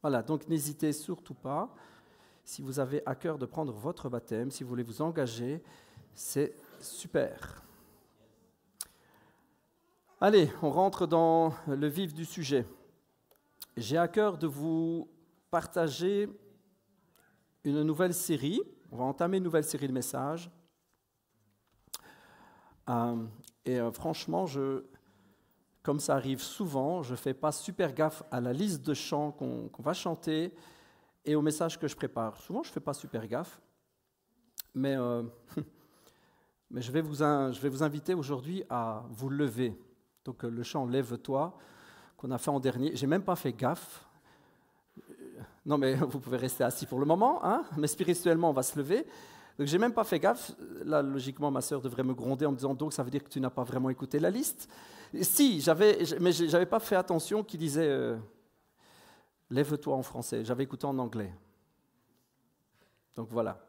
Voilà, donc n'hésitez surtout pas. Si vous avez à cœur de prendre votre baptême, si vous voulez vous engager, c'est super. Allez, on rentre dans le vif du sujet. J'ai à cœur de vous partager une nouvelle série. On va entamer une nouvelle série de messages. Franchement, comme ça arrive souvent, je ne fais pas super gaffe à la liste de chants qu'on va chanter et au message que je prépare. Souvent, je ne fais pas super gaffe, mais je vais vous inviter aujourd'hui à vous lever. Donc le chant « Lève-toi » qu'on a fait en dernier, je n'ai même pas fait gaffe. Non, mais vous pouvez rester assis pour le moment, hein, mais spirituellement, on va se lever. Donc, je n'ai même pas fait gaffe. Là, logiquement, ma sœur devrait me gronder en me disant « Donc, ça veut dire que tu n'as pas vraiment écouté la liste ?» Si, mais je n'avais pas fait attention qu'il disait Lève-toi en français. J'avais écouté en anglais. Donc, voilà.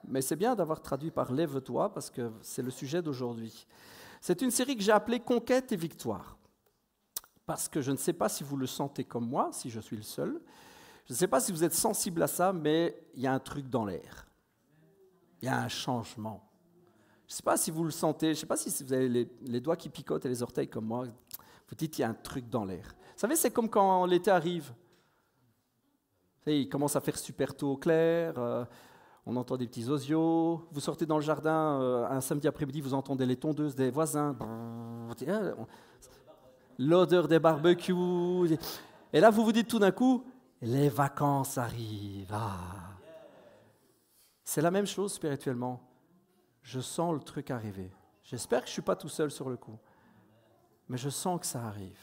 Mais c'est bien d'avoir traduit par Lève-toi parce que c'est le sujet d'aujourd'hui. C'est une série que j'ai appelée Conquête et victoire. Parce que je ne sais pas si vous le sentez comme moi, si je suis le seul. Je ne sais pas si vous êtes sensible à ça, mais il y a un truc dans l'air. Il y a un changement. Je ne sais pas si vous le sentez, je ne sais pas si vous avez les doigts qui picotent et les orteils comme moi. Vous dites, il y a un truc dans l'air. Vous savez, c'est comme quand l'été arrive. Vous savez, il commence à faire super tôt au clair, on entend des petits osios. Vous sortez dans le jardin un samedi après-midi, vous entendez les tondeuses des voisins. L'odeur des barbecues. Et là, vous vous dites tout d'un coup, les vacances arrivent. Ah. C'est la même chose spirituellement. Je sens le truc arriver. J'espère que je ne suis pas tout seul sur le coup. Mais je sens que ça arrive.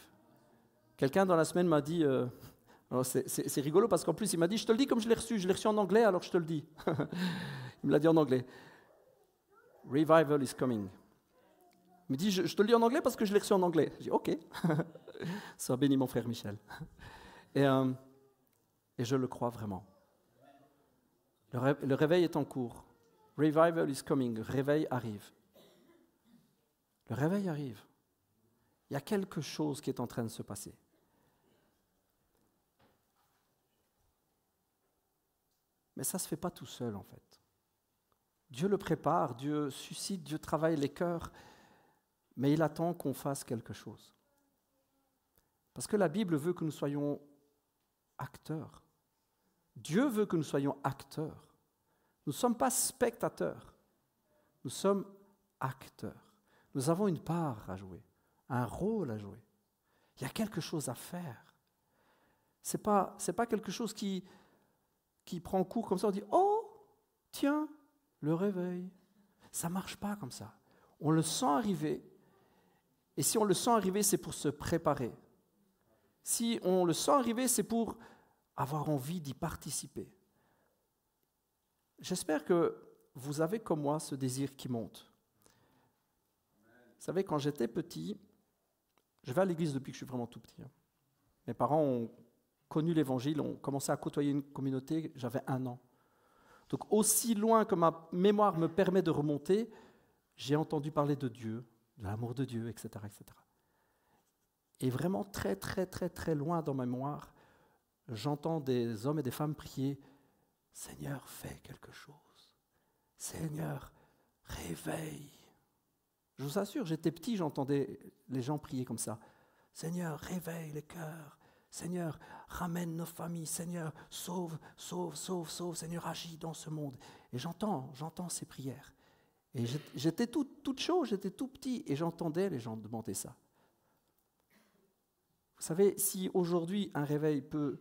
Quelqu'un dans la semaine m'a dit, alors c'est rigolo parce qu'en plus il m'a dit, je te le dis comme je l'ai reçu en anglais, alors je te le dis. Il me l'a dit en anglais. Revival is coming. Il me dit, je te le dis en anglais parce que je l'ai reçu en anglais. J'ai dit, ok. Sois béni mon frère Michel. Et je le crois vraiment. Le réveil est en cours. Revival is coming. Le réveil arrive. Le réveil arrive. Il y a quelque chose qui est en train de se passer. Mais ça ne se fait pas tout seul, en fait. Dieu le prépare, Dieu suscite, Dieu travaille les cœurs, mais il attend qu'on fasse quelque chose. Parce que la Bible veut que nous soyons acteurs. Dieu veut que nous soyons acteurs. Nous ne sommes pas spectateurs, nous sommes acteurs. Nous avons une part à jouer, un rôle à jouer. Il y a quelque chose à faire. Ce n'est pas quelque chose qui prend cours comme ça, on dit « Oh, tiens, le réveil ». Ça ne marche pas comme ça. On le sent arriver, et si on le sent arriver, c'est pour se préparer. Si on le sent arriver, c'est pour avoir envie d'y participer. J'espère que vous avez comme moi ce désir qui monte. Vous savez, quand j'étais petit, je vais à l'église depuis que je suis vraiment tout petit. Mes parents ont connu l'évangile, ont commencé à côtoyer une communauté, j'avais 1 an. Donc aussi loin que ma mémoire me permet de remonter, j'ai entendu parler de Dieu, de l'amour de Dieu, etc., etc. Et vraiment très, très, très, très loin dans ma mémoire, j'entends des hommes et des femmes prier « Seigneur, fais quelque chose. Seigneur, réveille. » Je vous assure, j'étais petit, j'entendais les gens prier comme ça. « Seigneur, réveille les cœurs. Seigneur, ramène nos familles. Seigneur, sauve, sauve, sauve, sauve. Seigneur, agis dans ce monde. » Et j'entends ces prières. Et j'étais toute chaud, j'étais tout petit, et j'entendais les gens demander ça. Vous savez, si aujourd'hui un réveil peut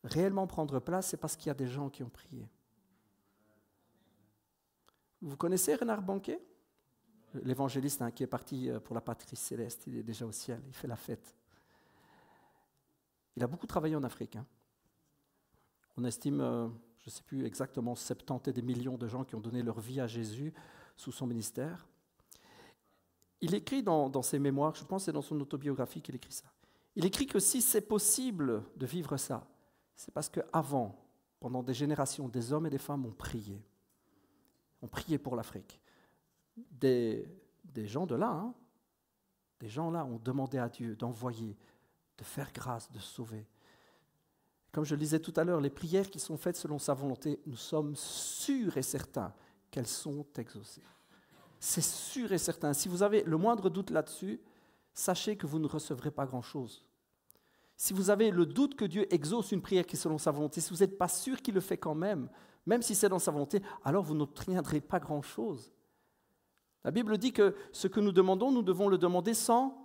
réellement prendre place, c'est parce qu'il y a des gens qui ont prié. Vous connaissez Renard Banquet ? L'évangéliste qui est parti pour la patrie céleste, il est déjà au ciel, il fait la fête. Il a beaucoup travaillé en Afrique. On estime, je ne sais plus exactement, 70 et des millions de gens qui ont donné leur vie à Jésus sous son ministère. Il écrit dans ses mémoires, je pense que c'est dans son autobiographie qu'il écrit ça. Il écrit que si c'est possible de vivre ça, c'est parce qu'avant, pendant des générations, des hommes et des femmes ont prié. Ont prié pour l'Afrique. Des gens de là, des gens là ont demandé à Dieu d'envoyer, de faire grâce, de sauver. comme je le disais tout à l'heure, les prières qui sont faites selon sa volonté, nous sommes sûrs et certains qu'elles sont exaucées. C'est sûr et certain. Si vous avez le moindre doute là-dessus, sachez que vous ne recevrez pas grand-chose. Si vous avez le doute que Dieu exauce une prière qui est selon sa volonté, si vous n'êtes pas sûr qu'il le fait quand même si c'est dans sa volonté, alors vous n'obtiendrez pas grand-chose. La Bible dit que ce que nous demandons, nous devons le demander sans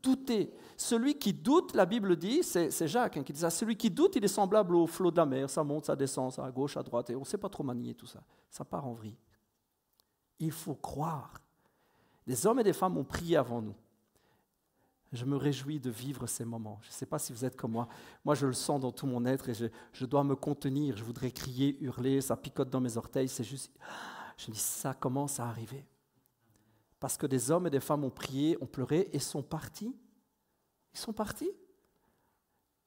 douter. Celui qui doute, la Bible dit, c'est Jacques qui dit ça, celui qui doute, il est semblable au flot de la mer, ça monte, ça descend, ça à gauche, à droite, et on ne sait pas trop manier tout ça. Ça part en vrille. Il faut croire. Des hommes et des femmes ont prié avant nous. Je me réjouis de vivre ces moments. Je ne sais pas si vous êtes comme moi. Moi, je le sens dans tout mon être et je dois me contenir. Je voudrais crier, hurler, ça picote dans mes orteils. C'est juste, je me dis, ça commence à arriver. Parce que des hommes et des femmes ont prié, ont pleuré et sont partis. Ils sont partis.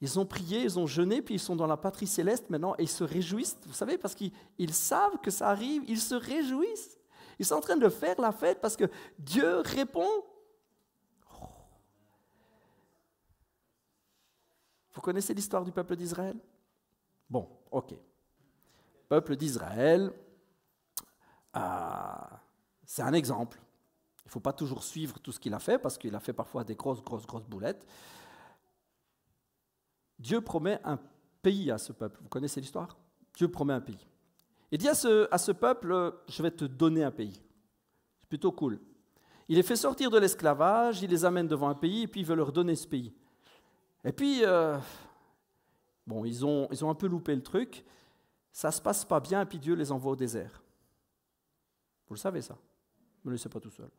Ils ont prié, ils ont jeûné, puis ils sont dans la patrie céleste maintenant et ils se réjouissent. Vous savez, parce qu'ils savent que ça arrive, ils se réjouissent. Ils sont en train de faire la fête parce que Dieu répond. Vous connaissez l'histoire du peuple d'Israël? Bon, ok. Peuple d'Israël, c'est un exemple. Il ne faut pas toujours suivre tout ce qu'il a fait, parce qu'il a fait parfois des grosses boulettes. Dieu promet un pays à ce peuple. Vous connaissez l'histoire? Dieu promet un pays. Il dit à ce peuple, je vais te donner un pays. C'est plutôt cool. Il les fait sortir de l'esclavage, il les amène devant un pays, et puis il veut leur donner ce pays. Et puis, ils ont un peu loupé le truc, ça ne se passe pas bien, et puis Dieu les envoie au désert. Vous le savez ça? Ne me laissez pas tout seul.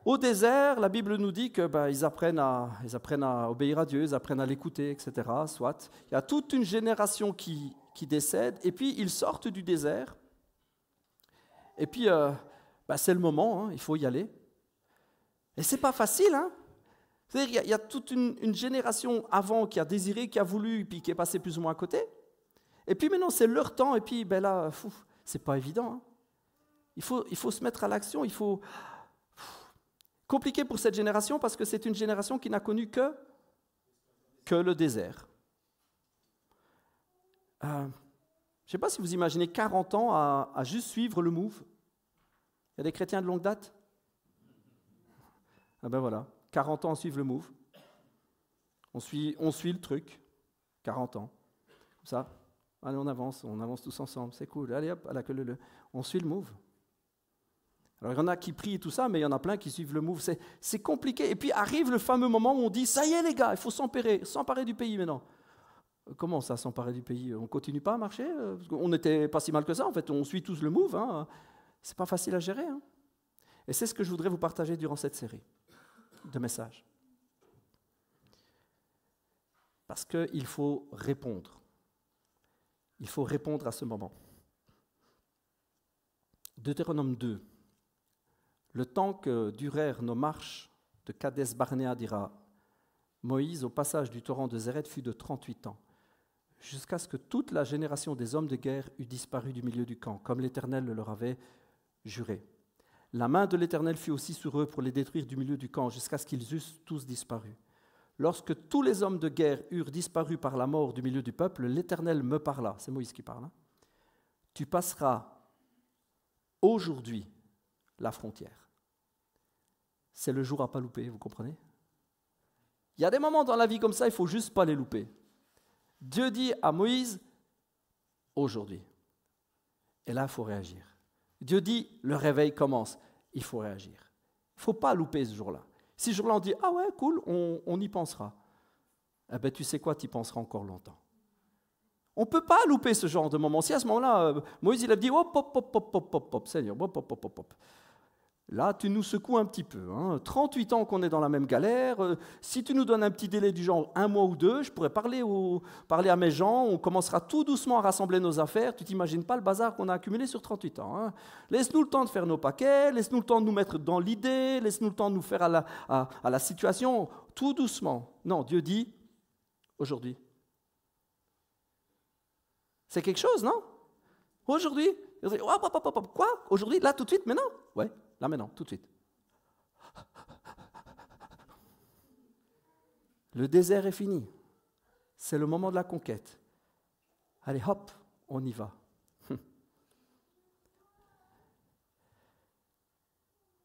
Au désert, la Bible nous dit qu'ils apprennent à obéir à Dieu, ils apprennent à l'écouter, etc. Soit. Il y a toute une génération qui décède, et puis ils sortent du désert, et puis c'est le moment, il faut y aller. Et c'est pas facile, hein? C'est-à-dire qu'il y a toute une génération avant qui a désiré, qui a voulu, puis qui est passée plus ou moins à côté. Et puis maintenant, c'est leur temps, et puis là, c'est pas évident. Hein? Il faut se mettre à l'action, il faut... Compliqué pour cette génération, parce que c'est une génération qui n'a connu que le désert. Je ne sais pas si vous imaginez 40 ans à juste suivre le move. Il y a des chrétiens de longue date? Ah ben voilà. 40 ans à suivre le move. On suit le truc. 40 ans. Comme ça. Allez, on avance tous ensemble. C'est cool. Allez hop, à la queue on suit le move. Alors il y en a qui prient et tout ça, mais il y en a plein qui suivent le move. C'est compliqué. Et puis arrive le fameux moment où on dit, ça y est les gars, il faut s'emparer du pays maintenant. Comment ça, s'emparer du pays? On ne continue pas à marcher? On n'était pas si mal que ça, en fait. On suit tous le move. Hein. C'est pas facile à gérer. Hein. Et c'est ce que je voudrais vous partager durant cette série de messages. Parce qu'il faut répondre. Il faut répondre à ce moment. Deutéronome 2. Le temps que durèrent nos marches de Kadès Barnéa, dira Moïse, au passage du torrent de Zéred, fut de 38 ans, jusqu'à ce que toute la génération des hommes de guerre eût disparu du milieu du camp, comme l'Éternel le leur avait juré. La main de l'Éternel fut aussi sur eux pour les détruire du milieu du camp, jusqu'à ce qu'ils eussent tous disparu. Lorsque tous les hommes de guerre eurent disparu par la mort du milieu du peuple, l'Éternel me parla, c'est Moïse qui parle, Tu passeras aujourd'hui la frontière. C'est le jour à pas louper, vous comprenez? Il y a des moments dans la vie comme ça, il ne faut juste pas les louper. Dieu dit à Moïse, aujourd'hui. Et là, il faut réagir. Dieu dit, le réveil commence, il faut réagir. Il ne faut pas louper ce jour-là. Si ce jour-là, on dit, ah ouais, cool, on y pensera. Eh bien, tu sais quoi, tu y penseras encore longtemps. On ne peut pas louper ce genre de moment. Si à ce moment-là, Moïse, il a dit, hop, Seigneur, hop. Là, tu nous secoues un petit peu. 38 ans qu'on est dans la même galère. Si tu nous donnes un petit délai du genre 1 mois ou 2, je pourrais parler à mes gens. On commencera tout doucement à rassembler nos affaires. Tu ne t'imagines pas le bazar qu'on a accumulé sur 38 ans. Laisse-nous le temps de faire nos paquets. Laisse-nous le temps de nous mettre dans l'idée. Laisse-nous le temps de nous faire à la situation. Tout doucement. Non, Dieu dit, aujourd'hui. C'est quelque chose, non? Aujourd'hui. Quoi? Aujourd'hui? Là, tout de suite? Maintenant? Ouais. Là maintenant, tout de suite. Le désert est fini. C'est le moment de la conquête. Allez, hop, on y va.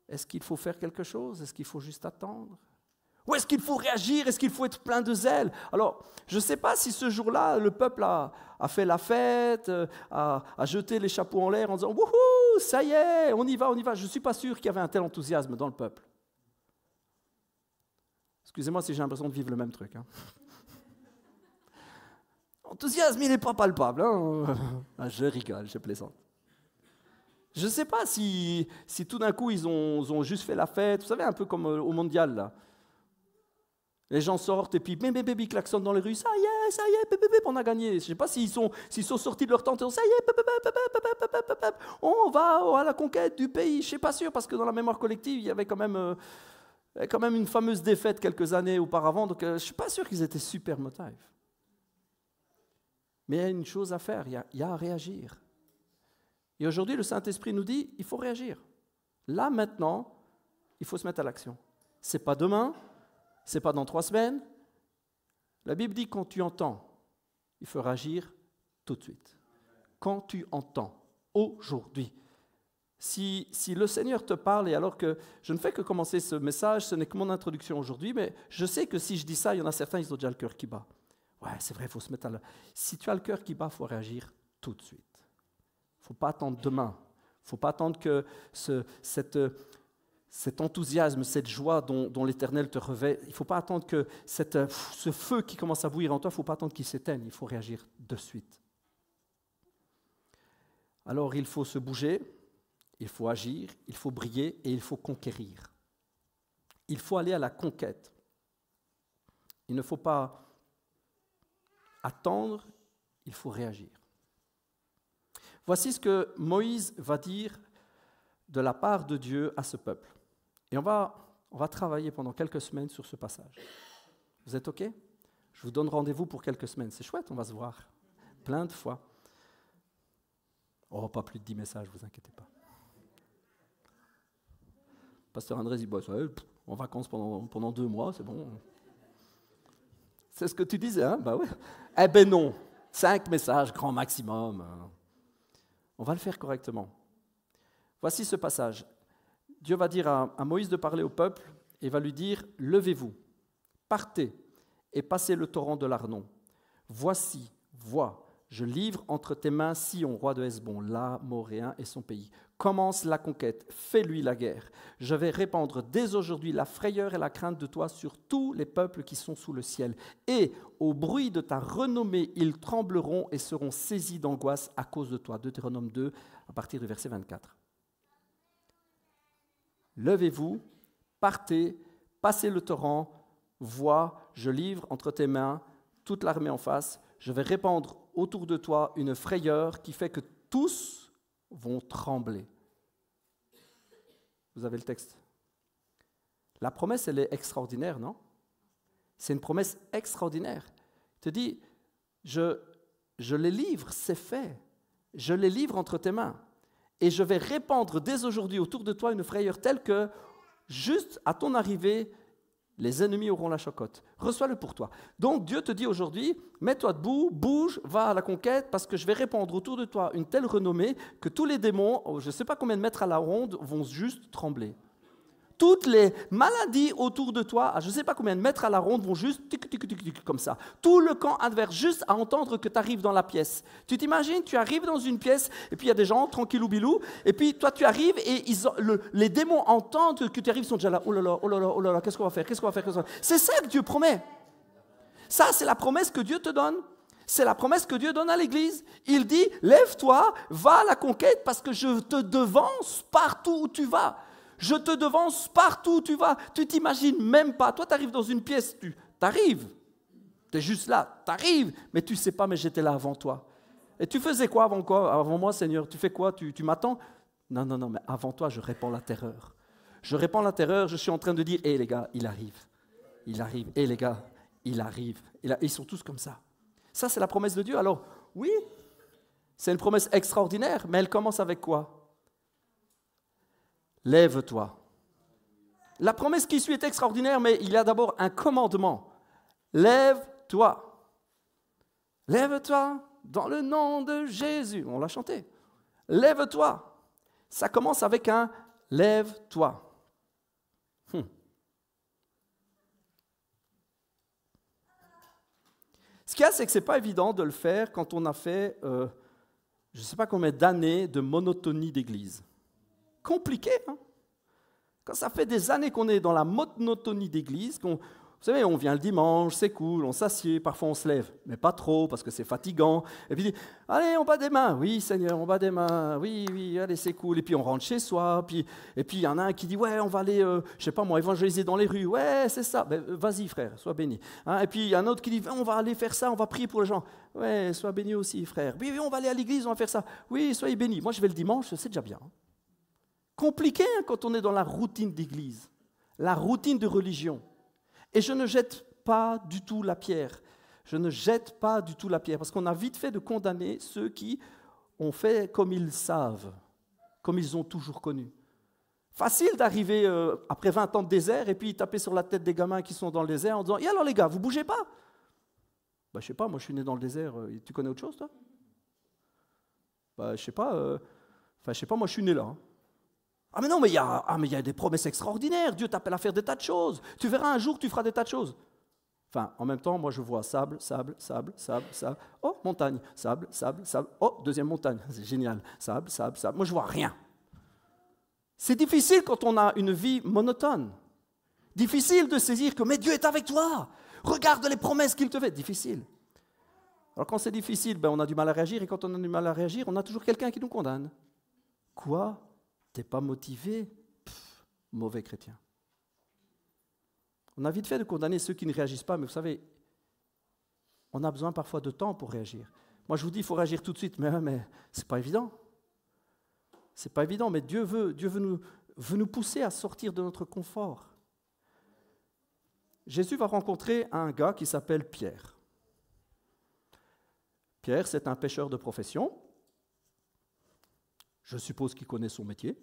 Est-ce qu'il faut faire quelque chose? Est-ce qu'il faut juste attendre? Ou est-ce qu'il faut réagir? Est-ce qu'il faut être plein de zèle? Alors, je ne sais pas si ce jour-là, le peuple a fait la fête, a jeté les chapeaux en l'air en disant « Wouhou, ça y est, on y va, on y va ». Je ne suis pas sûr qu'il y avait un tel enthousiasme dans le peuple. Excusez-moi si j'ai l'impression de vivre le même truc. L'enthousiasme, il n'est pas palpable. Je rigole, je plaisante. Je ne sais pas si tout d'un coup, ils ont juste fait la fête. Vous savez, un peu comme au mondial, là. Les gens sortent et puis ils klaxonnent dans les rues. Ça y est, on a gagné. Je ne sais pas s'ils sont sortis de leur tente et ça y est, on va à la conquête du pays. Je ne suis pas sûr parce que dans la mémoire collective, il y avait quand même une fameuse défaite quelques années auparavant. Donc je ne suis pas sûr qu'ils étaient super motivés. Mais il y a une chose à faire, il y a à réagir. Et aujourd'hui, le Saint-Esprit nous dit, il faut réagir. Là, maintenant, il faut se mettre à l'action. Ce n'est pas demain. Ce n'est pas dans 3 semaines. La Bible dit quand tu entends, il faut réagir tout de suite. Quand tu entends, aujourd'hui. Si le Seigneur te parle, et alors que je ne fais que commencer ce message, ce n'est que mon introduction aujourd'hui, mais je sais que si je dis ça, il y en a certains, ils ont déjà le cœur qui bat. Ouais, c'est vrai, il faut se mettre à la... Si tu as le cœur qui bat, il faut réagir tout de suite. Il ne faut pas attendre demain. Il ne faut pas attendre que cet enthousiasme, cette joie dont l'Éternel te revêt, il ne faut pas attendre que ce feu qui commence à bouillir en toi, il ne faut pas attendre qu'il s'éteigne, il faut réagir de suite. Alors il faut se bouger, il faut agir, il faut briller et il faut conquérir. Il faut aller à la conquête. Il ne faut pas attendre, il faut réagir. Voici ce que Moïse va dire de la part de Dieu à ce peuple. Et on va travailler pendant quelques semaines sur ce passage. Vous êtes OK? Je vous donne rendez-vous pour quelques semaines. C'est chouette, on va se voir plein de fois. Oh, pas plus de 10 messages, ne vous inquiétez pas. Pasteur André dit, ça va, en vacances pendant 2 mois, c'est bon. C'est ce que tu disais, hein? Bah ouais. Eh ben non, 5 messages, grand maximum. On va le faire correctement. Voici ce passage. Dieu va dire à Moïse de parler au peuple et va lui dire « Levez-vous, partez et passez le torrent de l'Arnon. Voici, vois, je livre entre tes mains Sihon, roi de Hesbon, l'Amoréen et son pays. Commence la conquête, fais-lui la guerre. Je vais répandre dès aujourd'hui la frayeur et la crainte de toi sur tous les peuples qui sont sous le ciel. Et au bruit de ta renommée, ils trembleront et seront saisis d'angoisse à cause de toi. » Deutéronome 2, à partir du verset 24. Levez-vous, partez, passez le torrent, vois, je livre entre tes mains toute l'armée en face, je vais répandre autour de toi une frayeur qui fait que tous vont trembler. Vous avez le texte. La promesse, elle est extraordinaire, non? C'est une promesse extraordinaire. Il te dit, je les livre, c'est fait. Je les livre entre tes mains. Et je vais répandre dès aujourd'hui autour de toi une frayeur telle que, juste à ton arrivée, les ennemis auront la chocotte. Reçois-le pour toi. Donc Dieu te dit aujourd'hui, mets-toi debout, bouge, va à la conquête, parce que je vais répandre autour de toi une telle renommée que tous les démons, je ne sais pas combien de mètres à la ronde, vont juste trembler. Toutes les maladies autour de toi, à je ne sais pas combien de mètres à la ronde, vont juste comme ça. Tout le camp adverse, juste à entendre que tu arrives dans la pièce. Tu t'imagines, tu arrives dans une pièce, et puis il y a des gens, tranquillou bilou, et puis toi tu arrives, et les démons entendent que tu arrives, ils sont déjà là, oh là là, qu'est-ce qu'on va faire, C'est ça que Dieu promet. Ça, c'est la promesse que Dieu te donne. C'est la promesse que Dieu donne à l'Église. Il dit, lève-toi, va à la conquête, parce que je te devance partout où tu vas. Je te devance partout où tu vas. Tu t'imagines même pas. Toi, tu arrives dans une pièce, tu arrives. Tu es juste là, tu arrives, mais tu ne sais pas, mais j'étais là avant toi. Et tu faisais quoi? Avant moi, Seigneur? Tu fais quoi? Tu m'attends? Non, mais avant toi, je répands la terreur. Je répands la terreur, je suis en train de dire, hé les gars, il arrive. Hé les gars, il arrive. Ils sont tous comme ça. Ça, c'est la promesse de Dieu. Alors, oui, c'est une promesse extraordinaire, mais elle commence avec quoi? Lève-toi. La promesse qui suit est extraordinaire, mais il y a d'abord un commandement. Lève-toi. Lève-toi dans le nom de Jésus. On l'a chanté. Lève-toi. Ça commence avec un lève-toi. Ce qu'il y a, c'est que ce n'est pas évident de le faire quand on a fait, je ne sais pas combien d'années de monotonie d'église. Compliqué, hein? Quand ça fait des années qu'on est dans la monotonie d'église, vous savez, on vient le dimanche, c'est cool, on s'assied, parfois on se lève, mais pas trop parce que c'est fatigant. Et puis, allez, on bat des mains. Oui, Seigneur, on bat des mains. Oui, oui, allez, c'est cool. Et puis on rentre chez soi. Et puis il y en a un qui dit, ouais, on va aller, je sais pas moi, évangéliser dans les rues. Ouais, c'est ça. Ben, vas-y, frère, sois béni. Hein, et puis il y a un autre qui dit, on va aller faire ça, on va prier pour les gens. Ouais, sois béni aussi, frère. Oui, oui, on va aller à l'église, on va faire ça. Oui, soyez bénis. Moi, je vais le dimanche, c'est déjà bien. Compliqué hein, quand on est dans la routine d'église, la routine de religion. Et je ne jette pas du tout la pierre. Je ne jette pas du tout la pierre, parce qu'on a vite fait de condamner ceux qui ont fait comme ils savent, comme ils ont toujours connu. Facile d'arriver après 20 ans de désert et puis taper sur la tête des gamins qui sont dans le désert en disant « Et alors les gars, vous ne bougez pas ?» Je ne sais pas, moi je suis né dans le désert, tu connais autre chose toi ? Je ne sais pas, moi je suis né là. Hein. Ah mais non, mais il y a des promesses extraordinaires. Dieu t'appelle à faire des tas de choses. Tu verras un jour, tu feras des tas de choses. Enfin, en même temps, moi je vois sable, sable, sable, sable, sable. Oh, montagne, sable, sable, sable. Oh, deuxième montagne, c'est génial. Sable, sable, sable. Moi je vois rien. C'est difficile quand on a une vie monotone. Difficile de saisir que mais Dieu est avec toi. Regarde les promesses qu'il te fait. Difficile. Alors quand c'est difficile, on a du mal à réagir. Et quand on a du mal à réagir, on a toujours quelqu'un qui nous condamne. Quoi ? T'es pas motivé? Mauvais chrétien. On a vite fait de condamner ceux qui ne réagissent pas, mais vous savez, on a besoin parfois de temps pour réagir. Moi, je vous dis, il faut réagir tout de suite, mais c'est pas évident. C'est pas évident, mais Dieu veut nous pousser à sortir de notre confort. Jésus va rencontrer un gars qui s'appelle Pierre. Pierre, c'est un pêcheur de profession. Je suppose qu'il connaît son métier.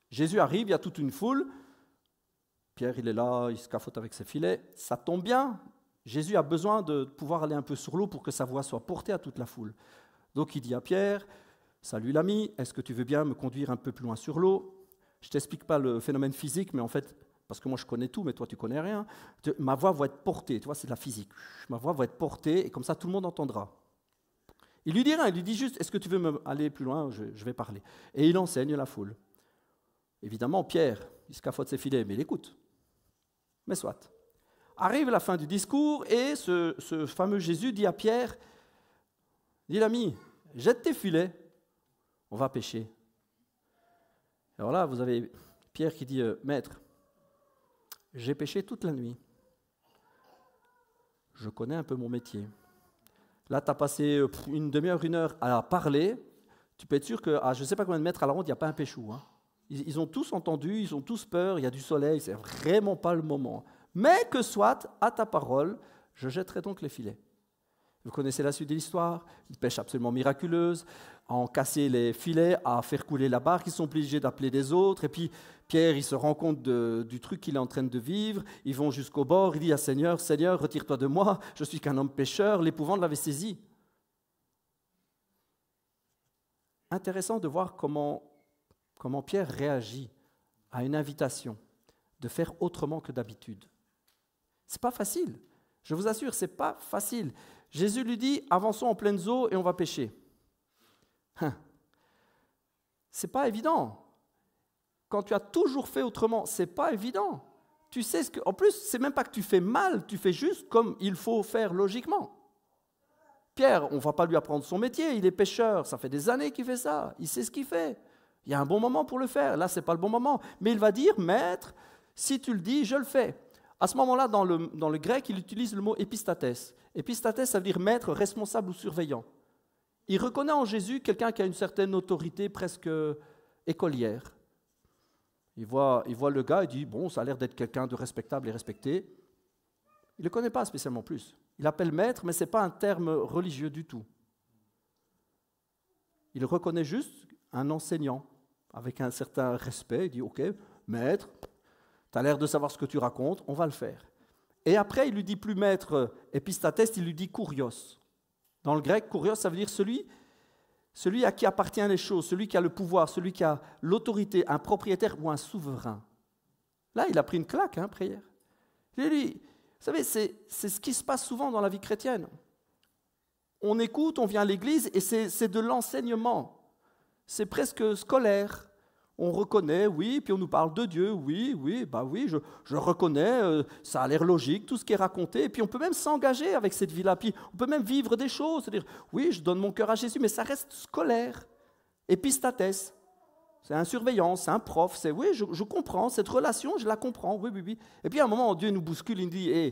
Jésus arrive, il y a toute une foule. Pierre, il est là, il se cafote avec ses filets. Ça tombe bien. Jésus a besoin de pouvoir aller un peu sur l'eau pour que sa voix soit portée à toute la foule. Donc il dit à Pierre, « Salut l'ami, est-ce que tu veux bien me conduire un peu plus loin sur l'eau ?» Je ne t'explique pas le phénomène physique, mais en fait, parce que moi je connais tout, mais toi tu ne connais rien, ma voix va être portée, tu vois, c'est de la physique. Ma voix va être portée et comme ça tout le monde entendra. Il lui dit rien, il lui dit juste, est-ce que tu veux aller plus loin? Je vais parler. Et il enseigne la foule. Évidemment, Pierre, il se cafote ses filets, mais il écoute. Mais soit. Arrive la fin du discours et ce fameux Jésus dit à Pierre, dis l'ami, jette tes filets, on va pêcher. Alors là, vous avez Pierre qui dit, maître, j'ai pêché toute la nuit. Je connais un peu mon métier. Là, tu as passé une demi-heure, une heure à parler. Tu peux être sûr que, je ne sais pas combien de mètres à la ronde, il n'y a pas un péchou. Hein. Ils ont tous entendu, ils ont tous peur, il y a du soleil, ce n'est vraiment pas le moment. Mais que soit, à ta parole, je jetterai donc les filets. Vous connaissez la suite de l'histoire, une pêche absolument miraculeuse, à en casser les filets, à faire couler la barque, ils sont obligés d'appeler des autres, et puis Pierre, il se rend compte du truc qu'il est en train de vivre, ils vont jusqu'au bord, il dit à Seigneur, Seigneur, retire-toi de moi, je suis qu'un homme pécheur, l'épouvante l'avait saisi. Intéressant de voir comment Pierre réagit à une invitation de faire autrement que d'habitude. Ce n'est pas facile, je vous assure, ce n'est pas facile. Jésus lui dit, avançons en pleines eaux et on va pêcher. Ce n'est pas évident. Quand tu as toujours fait autrement, ce n'est pas évident. Tu sais ce que. En plus, ce n'est même pas que tu fais mal, tu fais juste comme il faut faire logiquement. Pierre, on ne va pas lui apprendre son métier, il est pêcheur, ça fait des années qu'il fait ça, il sait ce qu'il fait. Il y a un bon moment pour le faire, là, ce n'est pas le bon moment. Mais il va dire, maître, si tu le dis, je le fais. À ce moment-là, dans le grec, il utilise le mot épistates. Épistates, ça veut dire maître, responsable ou surveillant. Il reconnaît en Jésus quelqu'un qui a une certaine autorité presque écolière. Il voit le gars, il dit, bon, ça a l'air d'être quelqu'un de respectable et respecté. Il ne le connaît pas spécialement plus. Il appelle maître, mais ce n'est pas un terme religieux du tout. Il reconnaît juste un enseignant, avec un certain respect. Il dit, ok, maître, tu as l'air de savoir ce que tu racontes, on va le faire. Et après, il lui dit plus maître épistatès, il lui dit kurios. Dans le grec, kurios, ça veut dire celui à qui appartiennent les choses, celui qui a le pouvoir, celui qui a l'autorité, un propriétaire ou un souverain. Là, il a pris une claque, prière. Lui, vous savez, c'est ce qui se passe souvent dans la vie chrétienne. On écoute, on vient à l'église et c'est de l'enseignement. C'est presque scolaire. On reconnaît, oui, puis on nous parle de Dieu, oui, je reconnais, ça a l'air logique, tout ce qui est raconté, et puis on peut même s'engager avec cette vie-là, puis on peut même vivre des choses, c'est-à-dire, oui, je donne mon cœur à Jésus, mais ça reste scolaire. Épistatès, c'est un surveillant, c'est un prof, c'est, oui, je comprends, cette relation, je la comprends, oui. Et puis à un moment, Dieu nous bouscule, il nous dit, je ne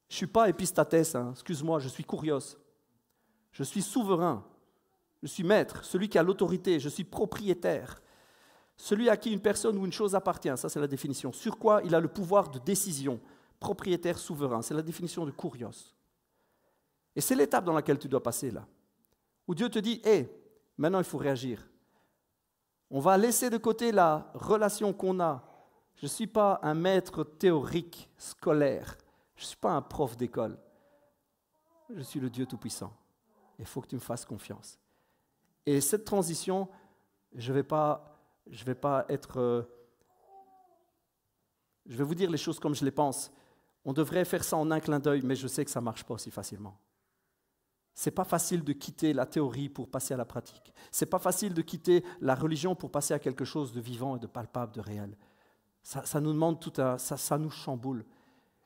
suis pas épistatès, excuse-moi, je suis kurios, je suis souverain, je suis maître, celui qui a l'autorité, je suis propriétaire. Celui à qui une personne ou une chose appartient, ça c'est la définition. Sur quoi il a le pouvoir de décision, propriétaire souverain, c'est la définition de kurios. Et c'est l'étape dans laquelle tu dois passer là, où Dieu te dit, maintenant il faut réagir. On va laisser de côté la relation qu'on a. Je ne suis pas un maître théorique, scolaire, je ne suis pas un prof d'école. Je suis le Dieu Tout-Puissant. Il faut que tu me fasses confiance. Et cette transition, je vais vous dire les choses comme je les pense. On devrait faire ça en un clin d'œil, mais je sais que ça ne marche pas aussi facilement. Ce n'est pas facile de quitter la théorie pour passer à la pratique. Ce n'est pas facile de quitter la religion pour passer à quelque chose de vivant et de palpable, de réel. Ça nous demande ça nous chamboule.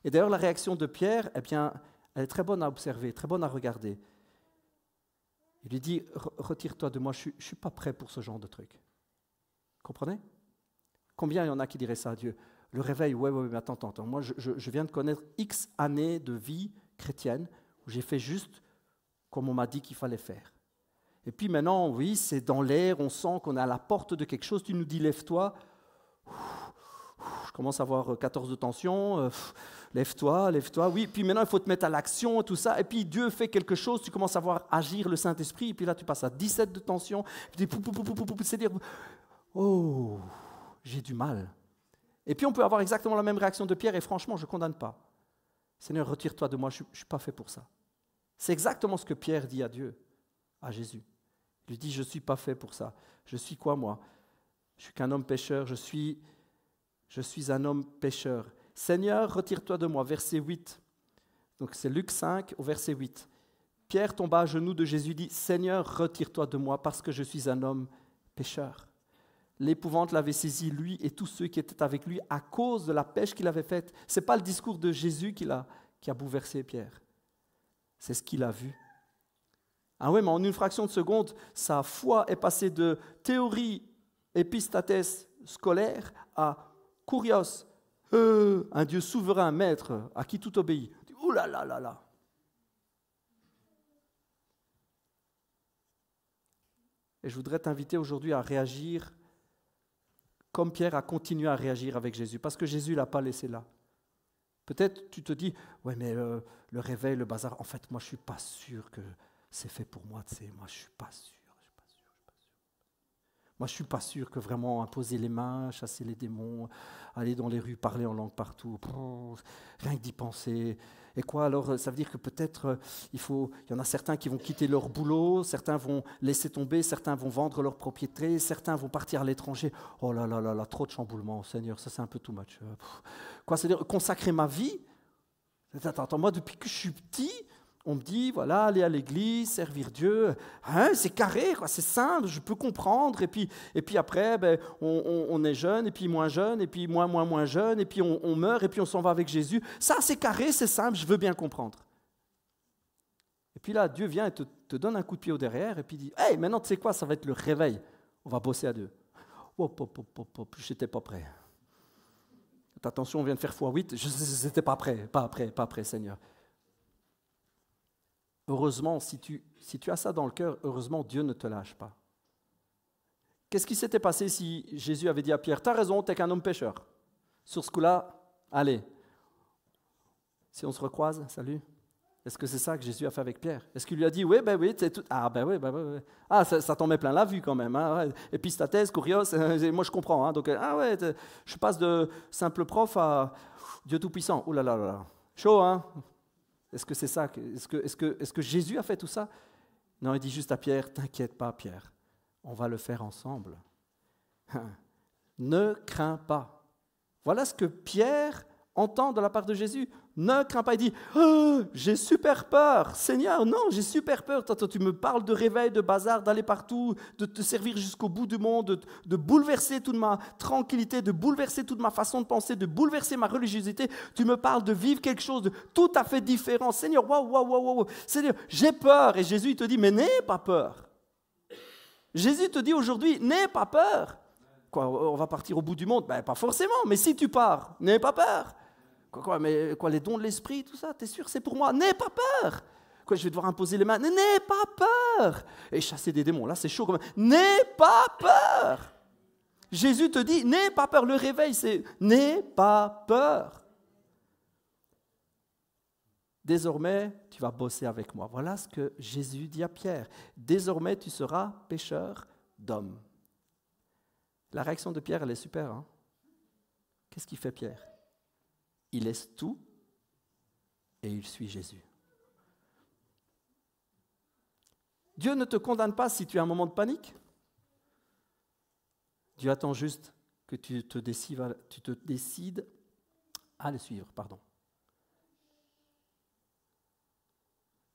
Et d'ailleurs, la réaction de Pierre, elle est très bonne à observer, très bonne à regarder. Il lui dit, retire-toi de moi, je ne suis pas prêt pour ce genre de truc. Comprenez? Combien il y en a qui diraient ça à Dieu? Le réveil, mais attends. Moi, je viens de connaître X années de vie chrétienne où j'ai fait juste comme on m'a dit qu'il fallait faire. Et puis maintenant, oui, c'est dans l'air, on sent qu'on est à la porte de quelque chose, tu nous dis lève-toi. Je commence à avoir 14 de tension, lève-toi, oui. Puis maintenant, il faut te mettre à l'action et tout ça. Et puis Dieu fait quelque chose, tu commences à voir agir le Saint-Esprit. Et puis là, tu passes à 17 de tension. Puis c'est-à-dire... Oh, j'ai du mal. Et puis on peut avoir exactement la même réaction de Pierre, et franchement, je ne condamne pas. Seigneur, retire-toi de moi, je ne suis pas fait pour ça. C'est exactement ce que Pierre dit à Dieu, à Jésus. Il lui dit, je ne suis pas fait pour ça. Je suis quoi, moi? Je suis qu'un homme pécheur, je suis un homme pécheur. Seigneur, retire-toi de moi, verset 8. Donc c'est Luc 5 au verset 8. Pierre tomba à genoux de Jésus, dit, Seigneur, retire-toi de moi, parce que je suis un homme pécheur. L'épouvante l'avait saisi, lui et tous ceux qui étaient avec lui, à cause de la pêche qu'il avait faite. Ce n'est pas le discours de Jésus qui a bouleversé Pierre. C'est ce qu'il a vu. Ah oui, mais en une fraction de seconde, sa foi est passée de théorie épistatès scolaire à kurios, un Dieu souverain, maître, à qui tout obéit. Ouh là là là là. Et je voudrais t'inviter aujourd'hui à réagir comme Pierre a continué à réagir avec Jésus, parce que Jésus ne l'a pas laissé là. Peut-être tu te dis, ouais, mais le réveil, le bazar, en fait, moi, je ne suis pas sûr que c'est fait pour moi, tu sais, moi, je ne suis pas sûr. Moi, je ne suis pas sûr que vraiment imposer les mains, chasser les démons, aller dans les rues, parler en langue partout, rien que d'y penser. Et quoi alors? Ça veut dire que peut-être il y en a certains qui vont quitter leur boulot, certains vont laisser tomber, certains vont vendre leur propriété, certains vont partir à l'étranger. Oh là là là là, trop de chamboulements, Seigneur, ça c'est un peu too much. Quoi, c'est-à-dire consacrer ma vie? Attends, moi depuis que je suis petit, on me dit, voilà, aller à l'église, servir Dieu, c'est carré, quoi, c'est simple, je peux comprendre. Et puis après, on est jeune, et puis moins jeune, et puis moins jeune, et puis on meurt, et puis on s'en va avec Jésus. Ça, c'est carré, c'est simple, je veux bien comprendre. Et puis là, Dieu vient et te donne un coup de pied au derrière, et puis dit, hey, maintenant, tu sais quoi, ça va être le réveil, on va bosser à deux. Hop, je n'étais pas prêt. Attention, on vient de faire x8, je n'étais pas prêt, Seigneur. Heureusement, si tu as ça dans le cœur, heureusement, Dieu ne te lâche pas. Qu'est-ce qui s'était passé si Jésus avait dit à Pierre, « T'as raison, t'es qu'un homme pécheur. » Sur ce coup-là, allez. Si on se recroise, salut. Est-ce que c'est ça que Jésus a fait avec Pierre? Est-ce qu'il lui a dit, oui, c'est tout. Ah, oui. Ah, ça t'en met plein la vue quand même. Hein, ouais. Épistatès, kurios, moi je comprends. Hein, donc, je passe de simple prof à Dieu Tout-Puissant. Ouh là là là. Chaud, hein? Est-ce que c'est ça? Est-ce que Jésus a fait tout ça? Non, il dit juste à Pierre, t'inquiète pas Pierre, on va le faire ensemble. Ne crains pas. Voilà ce que Pierre entend de la part de Jésus. Ne crains pas. Il dit, oh, j'ai super peur. Seigneur, non, j'ai super peur. Toi, tu me parles de réveil, de bazar, d'aller partout, de te servir jusqu'au bout du monde, de bouleverser toute ma tranquillité, de bouleverser toute ma façon de penser, de bouleverser ma religiosité. Tu me parles de vivre quelque chose de tout à fait différent. Seigneur, waouh. Seigneur, j'ai peur. Et Jésus il te dit, mais n'aie pas peur. Jésus te dit aujourd'hui, n'aie pas peur. Quoi, on va partir au bout du monde? Ben, pas forcément, mais si tu pars, n'aie pas peur. Mais les dons de l'esprit, tout ça, t'es sûr, c'est pour moi? N'aie pas peur. Je vais devoir imposer les mains? N'aie pas peur. Et chasser des démons, là, c'est chaud quand même. N'aie pas peur. Jésus te dit, n'aie pas peur. Le réveil, c'est n'aie pas peur. Désormais, tu vas bosser avec moi. Voilà ce que Jésus dit à Pierre. Désormais, tu seras pêcheur d'hommes. La réaction de Pierre, elle est super. Hein? Qu'est-ce qu'il fait Pierre? Il laisse tout et il suit Jésus. Dieu ne te condamne pas si tu as un moment de panique. Dieu attend juste que tu te décides à le suivre.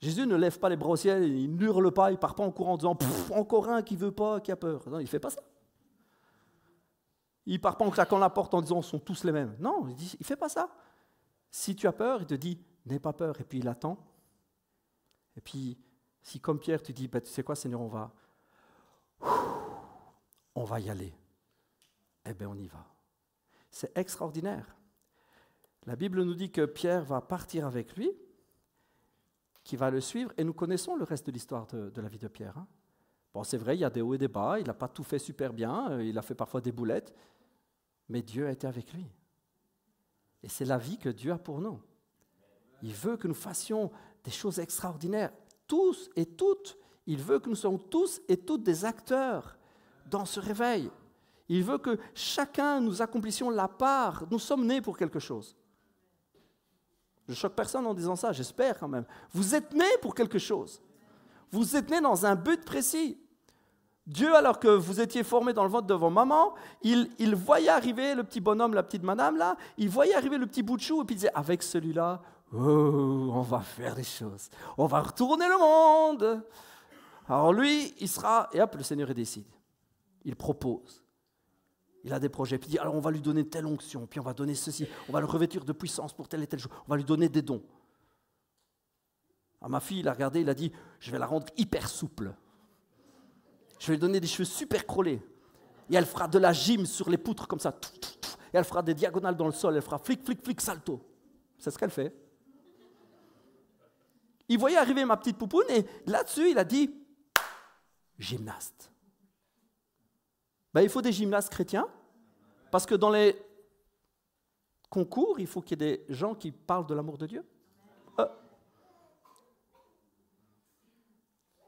Jésus ne lève pas les bras au ciel, il n'hurle pas, il ne part pas en courant en disant « encore un qui ne veut pas, qui a peur ». Non, il ne fait pas ça. Il ne part pas en claquant la porte en disant « sont tous les mêmes ». Non, il ne fait pas ça. Si tu as peur, il te dit « n'aie pas peur ». Et puis il attend. Et puis, si comme Pierre, tu dis bah, « tu sais quoi Seigneur, on va y aller ». Eh bien, on y va. C'est extraordinaire. La Bible nous dit que Pierre va partir avec lui, qui va le suivre, et nous connaissons le reste de l'histoire de la vie de Pierre. Hein. Bon, c'est vrai, il y a des hauts et des bas, il n'a pas tout fait super bien, il a fait parfois des boulettes, mais Dieu a été avec lui. Et c'est la vie que Dieu a pour nous. Il veut que nous fassions des choses extraordinaires, tous et toutes. Il veut que nous soyons tous et toutes des acteurs dans ce réveil. Il veut que chacun nous accomplissions la part. Nous sommes nés pour quelque chose. Je choque personne en disant ça, j'espère quand même. Vous êtes nés pour quelque chose. Vous êtes nés dans un but précis. Dieu, alors que vous étiez formés dans le ventre de vos mamans, il voyait arriver le petit bonhomme, la petite madame, là, il voyait arriver le petit bout de chou, et puis il disait, avec celui-là, oh, on va faire des choses. On va retourner le monde. Alors lui, il sera, et hop, le Seigneur il décide. Il propose. Il a des projets, puis il dit, alors on va lui donner telle onction, puis on va donner ceci, on va le revêtir de puissance pour telle et telle chose, on va lui donner des dons. À ma fille, il a regardé, il a dit, je vais la rendre hyper souple. Je vais lui donner des cheveux super crôlés. Et elle fera de la gym sur les poutres comme ça. Et elle fera des diagonales dans le sol, elle fera flic, flic, flic, salto. C'est ce qu'elle fait. Il voyait arriver ma petite poupoune et là-dessus, il a dit, gymnaste. Ben, il faut des gymnastes chrétiens, parce que dans les concours, il faut qu'il y ait des gens qui parlent de l'amour de Dieu.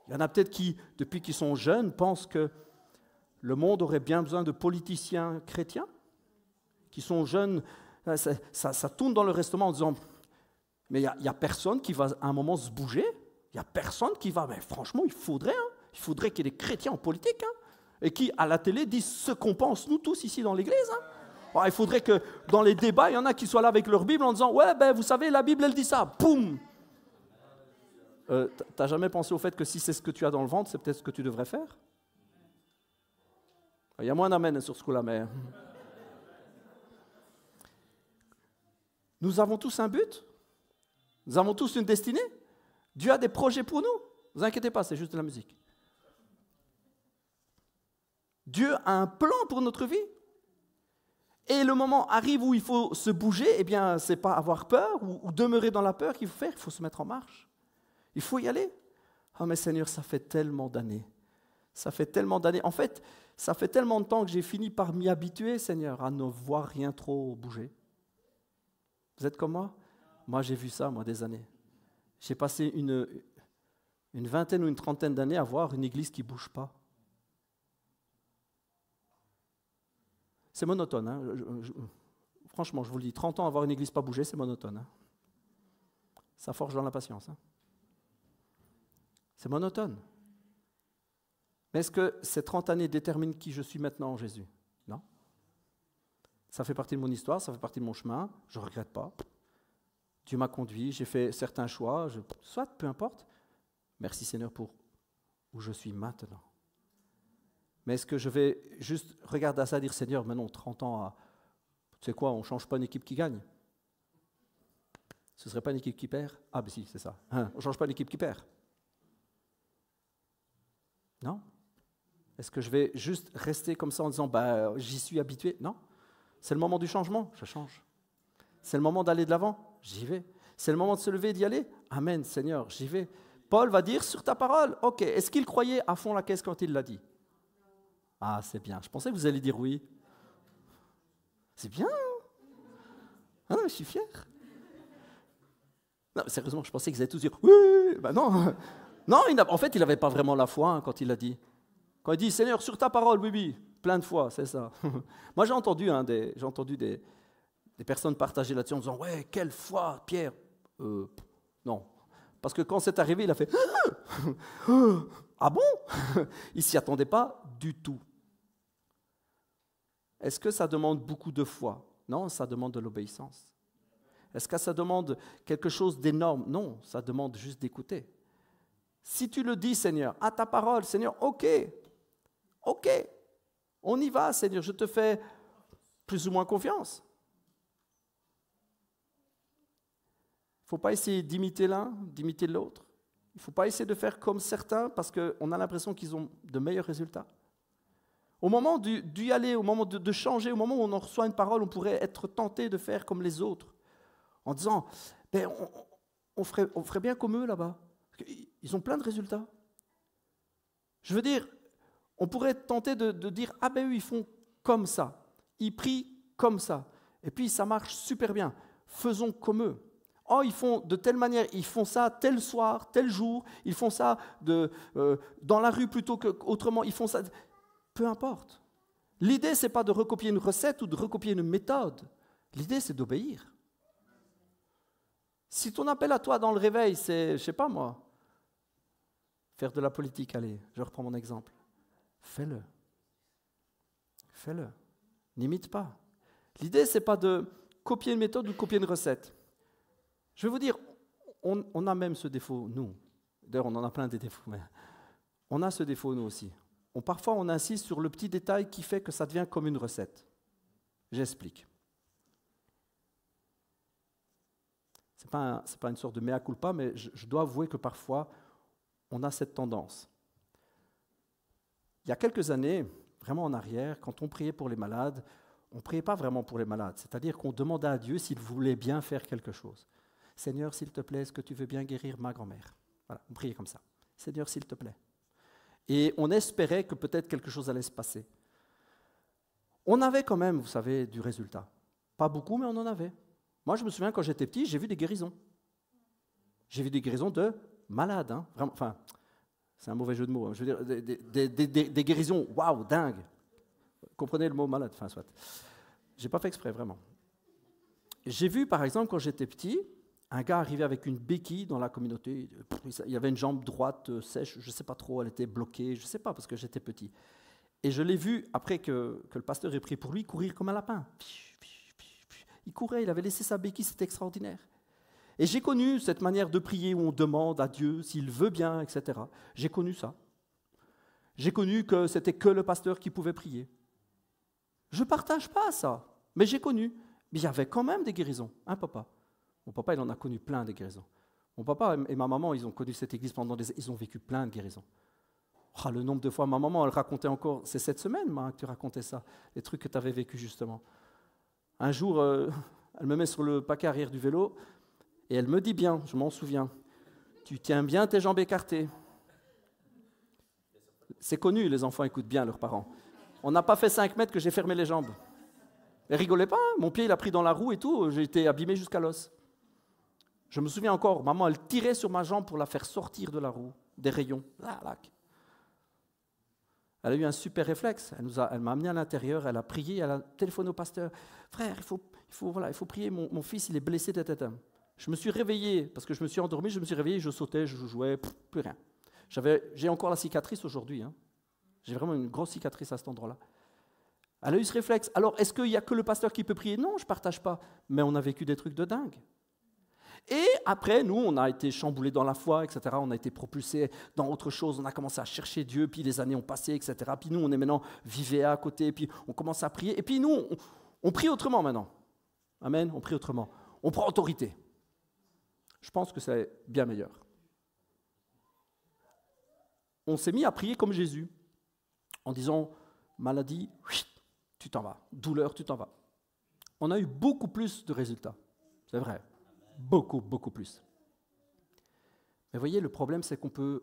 Il y en a peut-être qui, depuis qu'ils sont jeunes, pensent que le monde aurait bien besoin de politiciens chrétiens, qui sont jeunes, ça tourne dans le restaurant en disant, mais il n'y a personne qui va à un moment se bouger, il n'y a personne qui va, mais franchement, il faudrait qu'il y ait des chrétiens en politique, hein, et qui, à la télé, disent ce qu'on pense, nous tous, ici dans l'église. Hein. Alors, il faudrait que, dans les débats, il y en a qui soient là avec leur Bible en disant « Ouais, ben, vous savez, la Bible, elle dit ça. » Boum. T'as jamais pensé au fait que si c'est ce que tu as dans le ventre, c'est peut-être ce que tu devrais faire? Il y a moins d'amène sur ce coup-là, mais... Nous avons tous un but. Nous avons tous une destinée. Dieu a des projets pour nous. Ne vous inquiétez pas, c'est juste de la musique. Dieu a un plan pour notre vie. Et le moment arrive où il faut se bouger, eh bien, ce n'est pas avoir peur ou demeurer dans la peur qu'il faut faire, il faut se mettre en marche. Il faut y aller. Oh mais Seigneur, ça fait tellement d'années. Ça fait tellement d'années. En fait, ça fait tellement de temps que j'ai fini par m'y habituer, Seigneur, à ne voir rien trop bouger. Vous êtes comme moi? Moi, j'ai vu ça, des années. J'ai passé une vingtaine ou une trentaine d'années à voir une église qui ne bouge pas. C'est monotone. Hein. Franchement, je vous le dis, 30 ans à voir une église pas bouger, c'est monotone. Hein. Ça forge dans la patience. Hein. C'est monotone. Mais est-ce que ces 30 années déterminent qui je suis maintenant en Jésus? Non. Ça fait partie de mon histoire, ça fait partie de mon chemin, je ne regrette pas. Dieu m'a conduit, j'ai fait certains choix, soit, peu importe. Merci Seigneur pour où je suis maintenant. Mais est-ce que je vais juste regarder à ça et dire, Seigneur, maintenant 30 ans, tu sais quoi, on ne change pas une équipe qui gagne? Ce ne serait pas une équipe qui perd? Ah ben si, c'est ça. On ne change pas une équipe qui perd. Non? Est-ce que je vais juste rester comme ça en disant, j'y suis habitué? Non. C'est le moment du changement, je change. C'est le moment d'aller de l'avant, j'y vais. C'est le moment de se lever et d'y aller? Amen, Seigneur, j'y vais. Paul va dire sur ta parole, ok, est-ce qu'il croyait à fond la caisse quand il l'a dit? Ah, c'est bien, je pensais que vous alliez dire oui. C'est bien. Ah non, mais je suis fier. Non, sérieusement, je pensais qu'ils allaient tous dire oui, ben non. Non, en fait, il n'avait pas vraiment la foi quand il l'a dit. Quand il dit Seigneur, sur ta parole, oui, plein de fois, c'est ça. Moi, j'ai entendu des personnes partager là-dessus en disant ouais, quelle foi, Pierre. Non, parce que quand c'est arrivé, il a fait ah bon? Il ne s'y attendait pas du tout. Est-ce que ça demande beaucoup de foi? Non, ça demande de l'obéissance. Est-ce que ça demande quelque chose d'énorme? Non, ça demande juste d'écouter. Si tu le dis, Seigneur, à ta parole, Seigneur, ok, on y va, Seigneur, je te fais plus ou moins confiance. Il ne faut pas essayer d'imiter l'un, d'imiter l'autre. Il ne faut pas essayer de faire comme certains parce qu'on a l'impression qu'ils ont de meilleurs résultats. Au moment d'y aller, au moment de changer, au moment où on en reçoit une parole, on pourrait être tenté de faire comme les autres. En disant, on ferait bien comme eux là-bas. Ils ont plein de résultats. Je veux dire, on pourrait être tenté de dire, ah ben eux, ils font comme ça. Ils prient comme ça. Et puis ça marche super bien. Faisons comme eux. Oh, ils font de telle manière, ils font ça tel soir, tel jour, ils font ça dans la rue plutôt qu'autrement, ils font ça. Peu importe. L'idée, ce n'est pas de recopier une recette ou de recopier une méthode. L'idée, c'est d'obéir. Si ton appel à toi dans le réveil, c'est, je ne sais pas moi, faire de la politique, allez, je reprends mon exemple. Fais-le. Fais-le. N'imite pas. L'idée, ce n'est pas de copier une méthode ou de copier une recette. Je vais vous dire, on a même ce défaut, nous. D'ailleurs, on en a plein des défauts, mais on a ce défaut, nous aussi. Parfois, on insiste sur le petit détail qui fait que ça devient comme une recette. J'explique. Ce n'est pas une sorte de mea culpa, mais je dois avouer que parfois, on a cette tendance. Il y a quelques années, vraiment en arrière, quand on priait pour les malades, on ne priait pas vraiment pour les malades. C'est-à-dire qu'on demandait à Dieu s'il voulait bien faire quelque chose. Seigneur, s'il te plaît, est-ce que tu veux bien guérir ma grand-mère? Voilà, on priait comme ça. Seigneur, s'il te plaît. Et on espérait que peut-être quelque chose allait se passer. On avait quand même, vous savez, du résultat. Pas beaucoup, mais on en avait. Moi, je me souviens, quand j'étais petit, j'ai vu des guérisons. J'ai vu des guérisons de malades. Hein, vraiment, enfin, c'est un mauvais jeu de mots. Hein, je veux dire, des guérisons, waouh, dingue. Comprenez le mot malade, enfin, soit. Je n'ai pas fait exprès, vraiment. J'ai vu, par exemple, quand j'étais petit, un gars arrivait avec une béquille dans la communauté. Il y avait une jambe droite sèche, je ne sais pas trop, elle était bloquée, je ne sais pas, parce que j'étais petit. Et je l'ai vu, après que le pasteur ait prié pour lui, courir comme un lapin. Il courait, il avait laissé sa béquille, c'était extraordinaire. Et j'ai connu cette manière de prier où on demande à Dieu s'il veut bien, etc. J'ai connu ça. J'ai connu que c'était que le pasteur qui pouvait prier. Je ne partage pas ça, mais j'ai connu. Mais il y avait quand même des guérisons, hein, papa? Mon papa, il en a connu plein de guérisons. Mon papa et ma maman, ils ont connu cette église pendant des années. Ils ont vécu plein de guérisons. Oh, le nombre de fois, ma maman, elle racontait encore, c'est cette semaine que tu racontais ça, les trucs que tu avais vécu justement. Un jour, elle me met sur le paquet arrière du vélo et elle me dit bien, je m'en souviens, tu tiens bien tes jambes écartées. C'est connu, les enfants écoutent bien leurs parents. On n'a pas fait 5 mètres que j'ai fermé les jambes. Elle rigolait pas, hein, mon pied il a pris dans la roue et tout, j'ai été abîmé jusqu'à l'os. Je me souviens encore, maman, elle tirait sur ma jambe pour la faire sortir de la roue, des rayons. Elle a eu un super réflexe. Elle m'a amené à l'intérieur, elle a prié, elle a téléphoné au pasteur. Frère, il faut prier, mon fils, il est blessé. Je me suis réveillé, parce que je me suis endormi, je me suis réveillé, je sautais, je jouais, plus rien. J'ai encore la cicatrice aujourd'hui. Hein. J'ai vraiment une grosse cicatrice à cet endroit-là. Elle a eu ce réflexe. Alors, est-ce qu'il n'y a que le pasteur qui peut prier? Non, je ne partage pas. Mais on a vécu des trucs de dingue. Et après, nous, on a été chamboulés dans la foi, etc. On a été propulsés dans autre chose. On a commencé à chercher Dieu, puis les années ont passé, etc. Puis nous, on est maintenant vivés à côté, puis on commence à prier. Et puis nous, on prie autrement maintenant. Amen, on prie autrement. On prend autorité. Je pense que c'est bien meilleur. On s'est mis à prier comme Jésus, en disant, maladie, tu t'en vas. Douleur, tu t'en vas. On a eu beaucoup plus de résultats. C'est vrai. Beaucoup, beaucoup plus. Mais voyez, le problème, c'est qu'on peut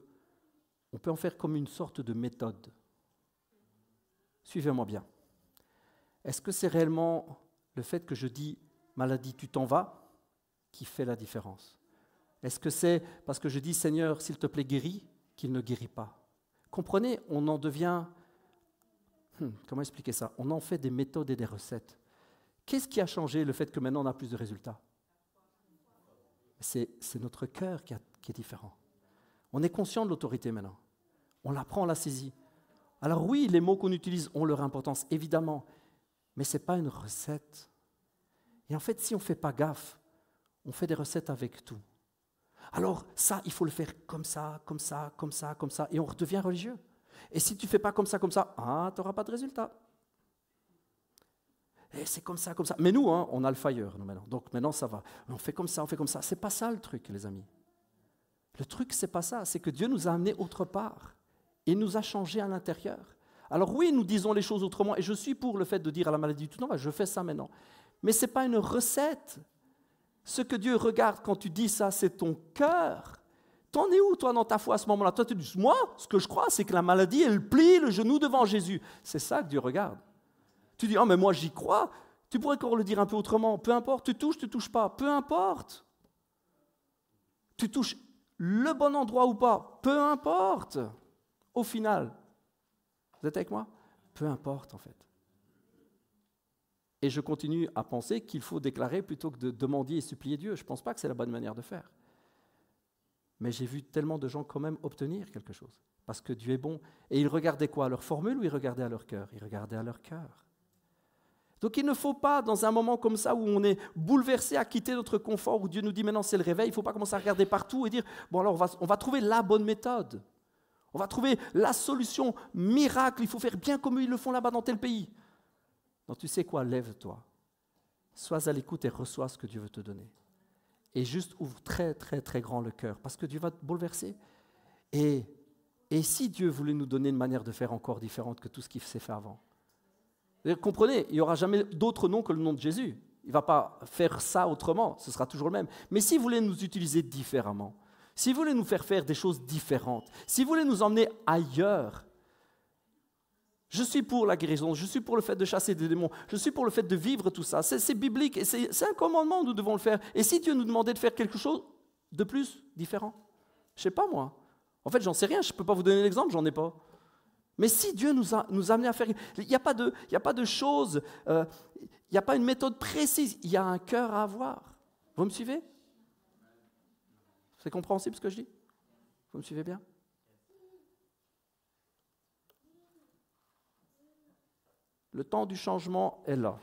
en faire comme une sorte de méthode. Suivez-moi bien. Est-ce que c'est réellement le fait que je dis « maladie, tu t'en vas » qui fait la différence? Est-ce que c'est parce que je dis « Seigneur, s'il te plaît, guéris » qu'il ne guérit pas? Comprenez, on en devient... comment expliquer ça? On en fait des méthodes et des recettes. Qu'est-ce qui a changé le fait que maintenant on a plus de résultats? C'est notre cœur qui est différent. On est conscient de l'autorité maintenant. On la prend, on la saisit. Alors oui, les mots qu'on utilise ont leur importance, évidemment, mais ce n'est pas une recette. Et en fait, si on ne fait pas gaffe, on fait des recettes avec tout. Alors ça, il faut le faire comme ça, comme ça, comme ça, comme ça, et on redevient religieux. Et si tu ne fais pas comme ça, tu n'auras pas de résultat. Et c'est comme ça, comme ça. Mais nous, on a le fire, nous, maintenant. Donc maintenant, ça va. On fait comme ça, on fait comme ça. Ce n'est pas ça le truc, les amis. Le truc, ce n'est pas ça. C'est que Dieu nous a amenés autre part. Il nous a changés à l'intérieur. Alors oui, nous disons les choses autrement. Et je suis pour le fait de dire à la maladie, non, je fais ça maintenant. Mais ce n'est pas une recette. Ce que Dieu regarde quand tu dis ça, c'est ton cœur. T'en es où, toi, dans ta foi à ce moment-là? Toi, tu dis, moi, ce que je crois, c'est que la maladie, elle plie le genou devant Jésus. C'est ça que Dieu regarde. Tu dis, mais moi j'y crois. Tu pourrais encore le dire un peu autrement. Peu importe, tu touches pas. Peu importe. Tu touches le bon endroit ou pas. Peu importe. Au final. Vous êtes avec moi? Peu importe en fait. Et je continue à penser qu'il faut déclarer plutôt que de demander et supplier Dieu. Je ne pense pas que c'est la bonne manière de faire. Mais j'ai vu tellement de gens quand même obtenir quelque chose. Parce que Dieu est bon. Et ils regardaient quoi? À leur formule ou ils regardaient à leur cœur? Ils regardaient à leur cœur. Donc il ne faut pas, dans un moment comme ça, où on est bouleversé à quitter notre confort, où Dieu nous dit maintenant c'est le réveil, il ne faut pas commencer à regarder partout et dire, bon alors on va trouver la bonne méthode. On va trouver la solution miracle, il faut faire bien comme ils le font là-bas dans tel pays. Donc tu sais quoi, lève-toi. Sois à l'écoute et reçois ce que Dieu veut te donner. Et juste ouvre très très très grand le cœur, parce que Dieu va te bouleverser. Et si Dieu voulait nous donner une manière de faire encore différente que tout ce qu'il s'est fait avant? Comprenez, il n'y aura jamais d'autre nom que le nom de Jésus. Il ne va pas faire ça autrement, ce sera toujours le même. Mais s'il voulait nous utiliser différemment, s'il voulait nous faire des choses différentes, s'il voulait nous emmener ailleurs, je suis pour la guérison, je suis pour le fait de chasser des démons, je suis pour le fait de vivre tout ça. C'est biblique et c'est un commandement, nous devons le faire. Et si Dieu nous demandait de faire quelque chose de plus différent? Je ne sais pas moi. En fait, j'en sais rien, je ne peux pas vous donner l'exemple, j'en ai pas. Mais si Dieu nous a amenés à faire... Il n'y a pas de choses, il n'y a pas une méthode précise, il y a un cœur à avoir. Vous me suivez? C'est compréhensible ce que je dis? Vous me suivez bien? Le temps du changement est là.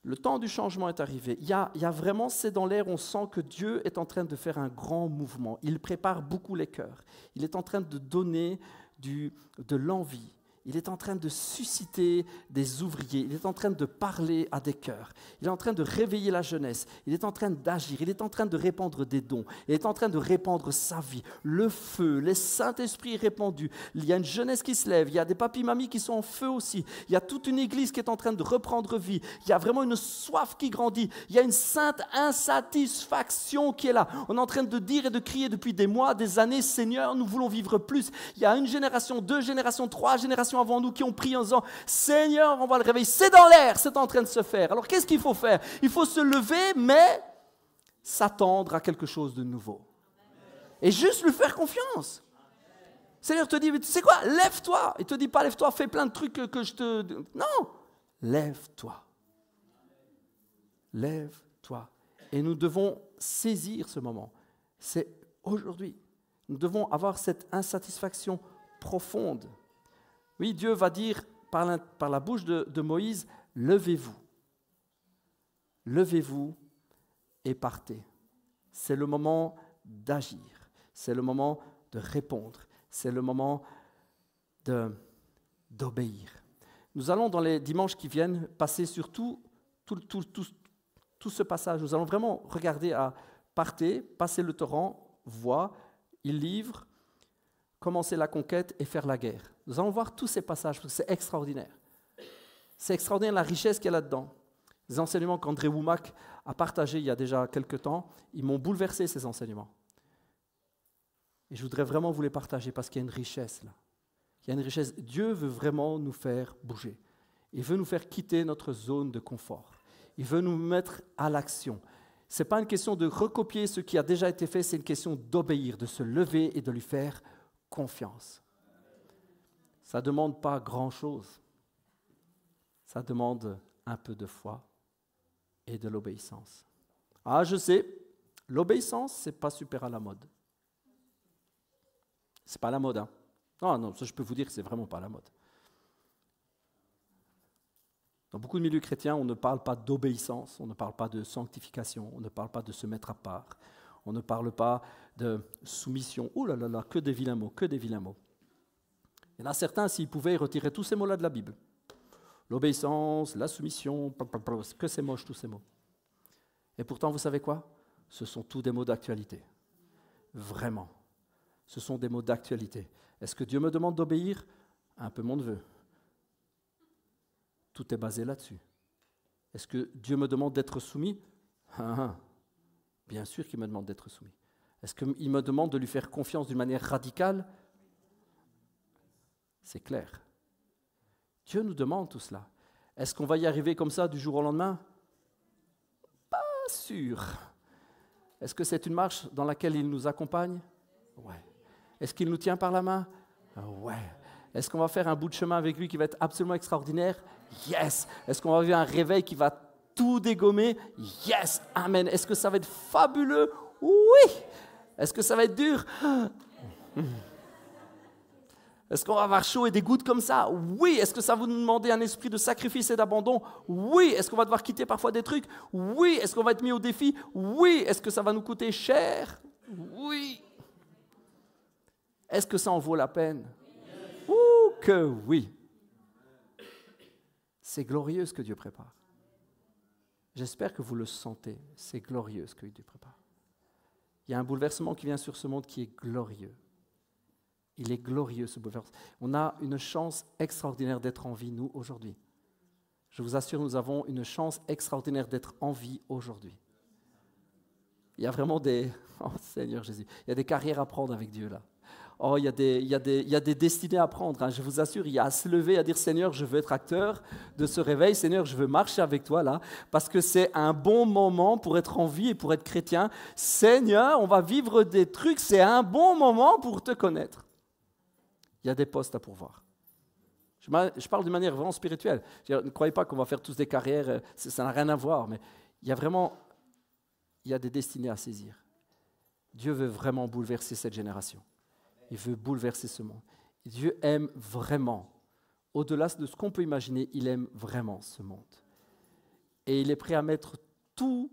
Le temps du changement est arrivé. Il y a vraiment, c'est dans l'air, on sent que Dieu est en train de faire un grand mouvement. Il prépare beaucoup les cœurs. Il est en train de donner de l'envie. Il est en train de susciter des ouvriers. Il est en train de parler à des cœurs. Il est en train de réveiller la jeunesse. Il est en train d'agir. Il est en train de répandre des dons. Il est en train de répandre sa vie. Le feu, les Saint-Esprit répandus. Il y a une jeunesse qui se lève. Il y a des papis-mamies qui sont en feu aussi. Il y a toute une église qui est en train de reprendre vie. Il y a vraiment une soif qui grandit. Il y a une sainte insatisfaction qui est là. On est en train de dire et de crier depuis des mois, des années, Seigneur, nous voulons vivre plus. Il y a une génération, 2 générations, 3 générations avant nous qui ont prié en disant Seigneur, on va le réveiller. C'est dans l'air, c'est en train de se faire. Alors qu'est-ce qu'il faut faire? Il faut se lever, mais s'attendre à quelque chose de nouveau. Et juste lui faire confiance. Seigneur te dit, tu sais quoi, lève-toi. Il ne te dit pas lève-toi, fais plein de trucs que je te... Non, lève-toi. lève-toi. Et nous devons saisir ce moment. C'est aujourd'hui. Nous devons avoir cette insatisfaction profonde. Oui, Dieu va dire par la bouche de Moïse, levez-vous. Levez-vous et partez. C'est le moment d'agir. C'est le moment de répondre. C'est le moment d'obéir. Nous allons, dans les dimanches qui viennent, passer sur tout ce passage. Nous allons vraiment regarder à partez, passer le torrent, voie, il livre, commencer la conquête et faire la guerre. Nous allons voir tous ces passages, parce que c'est extraordinaire. C'est extraordinaire la richesse qu'il y a là-dedans. Les enseignements qu'André Woumac a partagés il y a déjà quelques temps, ils m'ont bouleversé, ces enseignements. Et je voudrais vraiment vous les partager parce qu'il y a une richesse là. Il y a une richesse. Dieu veut vraiment nous faire bouger. Il veut nous faire quitter notre zone de confort. Il veut nous mettre à l'action. Ce n'est pas une question de recopier ce qui a déjà été fait, c'est une question d'obéir, de se lever et de lui faire confiance. Ça ne demande pas grand-chose. Ça demande un peu de foi et de l'obéissance. Ah, je sais, l'obéissance, ce n'est pas super à la mode. Ce n'est pas la mode, hein. Non, ça je peux vous dire que ce n'est vraiment pas la mode. Dans beaucoup de milieux chrétiens, on ne parle pas d'obéissance, on ne parle pas de sanctification, on ne parle pas de se mettre à part, on ne parle pas de soumission. Ouh là là là, que des vilains mots, que des vilains mots. Il y en a certains, s'ils pouvaient, ils retiraient tous ces mots-là de la Bible. L'obéissance, la soumission, que c'est moche tous ces mots. Et pourtant, vous savez quoi? Ce sont tous des mots d'actualité. Vraiment. Ce sont des mots d'actualité. Est-ce que Dieu me demande d'obéir? Un peu mon neveu. Tout est basé là-dessus. Est-ce que Dieu me demande d'être soumis? Bien sûr qu'il me demande d'être soumis. Est-ce qu'il me demande de lui faire confiance d'une manière radicale? C'est clair. Dieu nous demande tout cela. Est-ce qu'on va y arriver comme ça du jour au lendemain? Pas sûr. Est-ce que c'est une marche dans laquelle il nous accompagne? Ouais. Est-ce qu'il nous tient par la main? Ouais. Est-ce qu'on va faire un bout de chemin avec lui qui va être absolument extraordinaire? Yes. Est-ce qu'on va vivre un réveil qui va tout dégommer? Yes. Amen. Est-ce que ça va être fabuleux? Oui. Est-ce que ça va être dur? Est-ce qu'on va avoir chaud et des gouttes comme ça? Oui. Est-ce que ça va nous demander un esprit de sacrifice et d'abandon? Oui. Est-ce qu'on va devoir quitter parfois des trucs? Oui. Est-ce qu'on va être mis au défi? Oui. Est-ce que ça va nous coûter cher? Oui. Est-ce que ça en vaut la peine? Ouh, que oui. C'est glorieux ce que Dieu prépare. J'espère que vous le sentez. C'est glorieux ce que Dieu prépare. Il y a un bouleversement qui vient sur ce monde qui est glorieux. Il est glorieux ce bouleversement. On a une chance extraordinaire d'être en vie, nous, aujourd'hui. Je vous assure, nous avons une chance extraordinaire d'être en vie aujourd'hui. Il y a vraiment des... Oh Seigneur Jésus, il y a des carrières à prendre avec Dieu là. Oh, il y a des destinées à prendre. Hein. Je vous assure, il y a à se lever, à dire Seigneur, je veux être acteur de ce réveil. Seigneur, je veux marcher avec toi là, parce que c'est un bon moment pour être en vie et pour être chrétien. Seigneur, on va vivre des trucs, c'est un bon moment pour te connaître. Il y a des postes à pourvoir. Je parle d'une manière vraiment spirituelle. Ne croyez pas qu'on va faire tous des carrières, ça n'a rien à voir, mais il y a des destinées à saisir. Dieu veut vraiment bouleverser cette génération. Il veut bouleverser ce monde. Dieu aime vraiment, au-delà de ce qu'on peut imaginer, il aime vraiment ce monde. Et il est prêt à mettre tout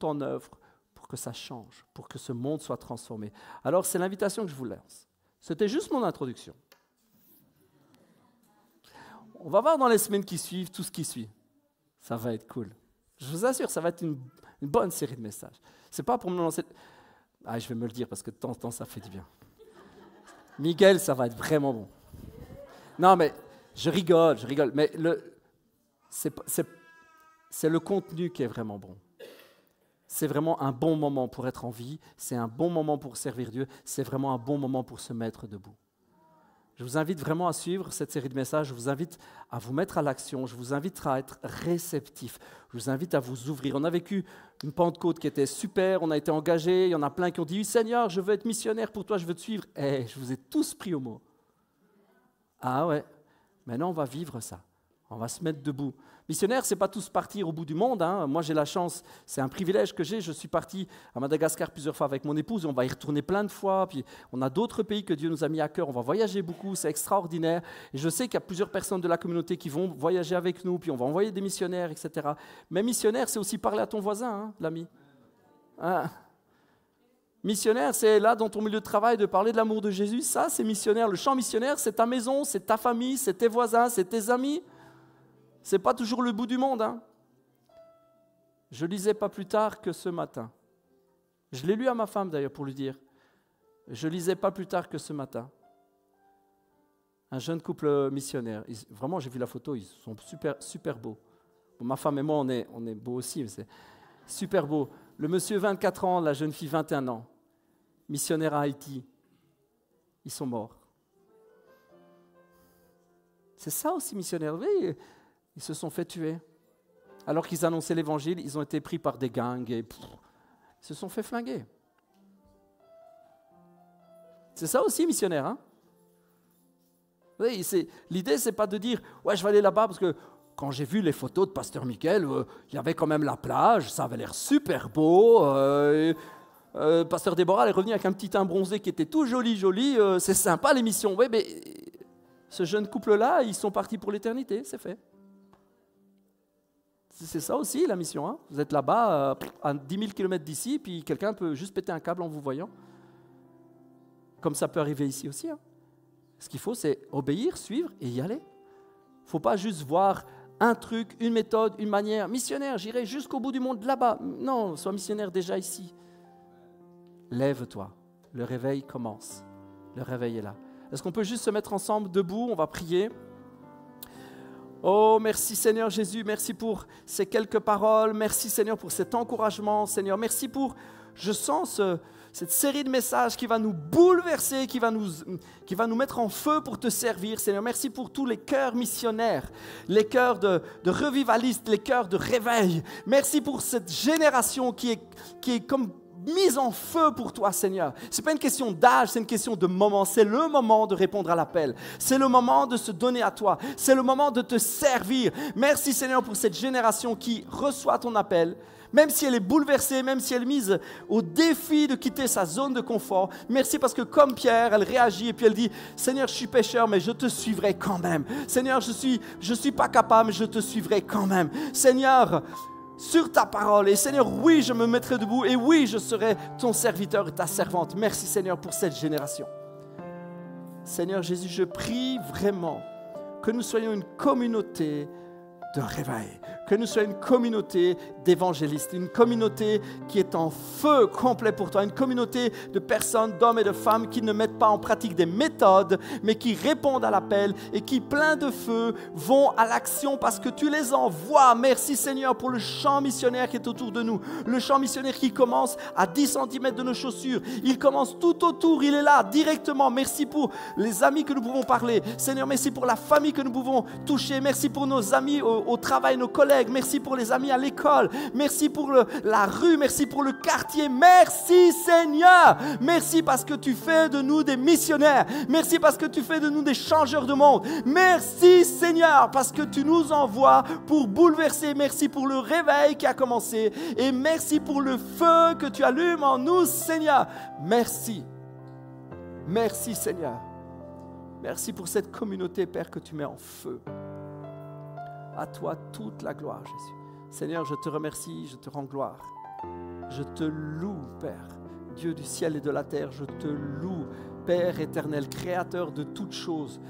en œuvre pour que ça change, pour que ce monde soit transformé. Alors c'est l'invitation que je vous lance. C'était juste mon introduction. On va voir dans les semaines qui suivent tout ce qui suit. Ça va être cool. Je vous assure, ça va être une bonne série de messages. C'est pas pour me lancer... Ah, je vais me le dire parce que de temps en temps, ça fait du bien. Miguel, ça va être vraiment bon. Non, mais je rigole. Mais c'est le contenu qui est vraiment bon. C'est vraiment un bon moment pour être en vie. C'est un bon moment pour servir Dieu. C'est vraiment un bon moment pour se mettre debout. Je vous invite vraiment à suivre cette série de messages. Je vous invite à vous mettre à l'action. Je vous invite à être réceptif. Je vous invite à vous ouvrir. On a vécu une Pentecôte qui était super. On a été engagés. Il y en a plein qui ont dit « Seigneur, je veux être missionnaire pour toi, je veux te suivre. » Je vous ai tous pris au mot. Ah ouais, maintenant on va vivre ça. On va se mettre debout. Missionnaire, ce n'est pas tous partir au bout du monde. Hein. Moi, j'ai la chance, c'est un privilège que j'ai. Je suis parti à Madagascar plusieurs fois avec mon épouse. On va y retourner plein de fois. Puis on a d'autres pays que Dieu nous a mis à cœur. On va voyager beaucoup, c'est extraordinaire. Et je sais qu'il y a plusieurs personnes de la communauté qui vont voyager avec nous. Puis on va envoyer des missionnaires, etc. Mais missionnaire, c'est aussi parler à ton voisin, hein, l'ami. Hein. Missionnaire, c'est là dans ton milieu de travail de parler de l'amour de Jésus. Ça, c'est missionnaire. Le champ missionnaire, c'est ta maison, c'est ta famille, c'est tes voisins, c'est tes amis. Ce n'est pas toujours le bout du monde. Hein. Je lisais pas plus tard que ce matin. Je l'ai lu à ma femme d'ailleurs pour lui dire. Je lisais pas plus tard que ce matin. Un jeune couple missionnaire. Vraiment, j'ai vu la photo, ils sont super, super beaux. Bon, ma femme et moi, on est beaux aussi, mais c'est super beau. Le monsieur 24 ans, la jeune fille 21 ans. Missionnaire à Haïti. Ils sont morts. C'est ça aussi missionnaire. Oui, ils se sont fait tuer. Alors qu'ils annonçaient l'évangile, ils ont été pris par des gangs et ils se sont fait flinguer. C'est ça aussi missionnaire. Hein? Oui, l'idée, c'est pas de dire « ouais, je vais aller là-bas parce que quand j'ai vu les photos de Pasteur Michael, il y avait quand même la plage, ça avait l'air super beau. Pasteur Déborah elle est revenue avec un petit teint bronzé qui était tout joli, c'est sympa l'émission. Oui, mais ce jeune couple-là, ils sont partis pour l'éternité, c'est fait. C'est ça aussi la mission. Hein. Vous êtes là-bas, à 10 000 km d'ici, puis quelqu'un peut juste péter un câble en vous voyant. Comme ça peut arriver ici aussi. Hein. Ce qu'il faut, c'est obéir, suivre et y aller. Il ne faut pas juste voir un truc, une méthode, une manière. Missionnaire, j'irai jusqu'au bout du monde là-bas. Non, sois missionnaire déjà ici. Lève-toi. Le réveil commence. Le réveil est là. Est-ce qu'on peut juste se mettre ensemble debout? On va prier. Oh, merci Seigneur Jésus, merci pour ces quelques paroles, merci Seigneur pour cet encouragement, Seigneur, merci pour, je sens cette série de messages qui va nous bouleverser, qui va nous mettre en feu pour te servir, Seigneur, merci pour tous les cœurs missionnaires, les cœurs de revivalistes, les cœurs de réveil, merci pour cette génération qui est comme mise en feu pour toi, Seigneur. Ce n'est pas une question d'âge, c'est une question de moment. C'est le moment de répondre à l'appel. C'est le moment de se donner à toi. C'est le moment de te servir. Merci, Seigneur, pour cette génération qui reçoit ton appel. Même si elle est bouleversée, même si elle est mise au défi de quitter sa zone de confort. Merci parce que comme Pierre, elle réagit et puis elle dit « Seigneur, je suis pécheur, mais je te suivrai quand même. Seigneur, je suis pas capable, mais je te suivrai quand même. Seigneur, sur ta parole. Et Seigneur, oui, je me mettrai debout et oui, je serai ton serviteur et ta servante. Merci Seigneur pour cette génération. Seigneur Jésus, je prie vraiment que nous soyons une communauté de réveil, que nous soyons une communauté d'évangélistes, une communauté qui est en feu complet pour toi, une communauté de personnes, d'hommes et de femmes qui ne mettent pas en pratique des méthodes, mais qui répondent à l'appel et qui, pleins de feu, vont à l'action parce que tu les envoies. Merci Seigneur pour le champ missionnaire qui est autour de nous, le champ missionnaire qui commence à 10 cm de nos chaussures, il commence tout autour, il est là directement. Merci pour les amis que nous pouvons parler, Seigneur, merci pour la famille que nous pouvons toucher, merci pour nos amis au travail, nos collègues, merci pour les amis à l'école, merci pour la rue, merci pour le quartier, merci Seigneur, merci parce que tu fais de nous des missionnaires, merci parce que tu fais de nous des changeurs de monde, merci Seigneur parce que tu nous envoies pour bouleverser, merci pour le réveil qui a commencé et merci pour le feu que tu allumes en nous Seigneur, merci Seigneur, merci pour cette communauté Père que tu mets en feu. À toi toute la gloire, Jésus. Seigneur, je te remercie, je te rends gloire. Je te loue, Père, Dieu du ciel et de la terre. Je te loue, Père éternel, créateur de toutes choses.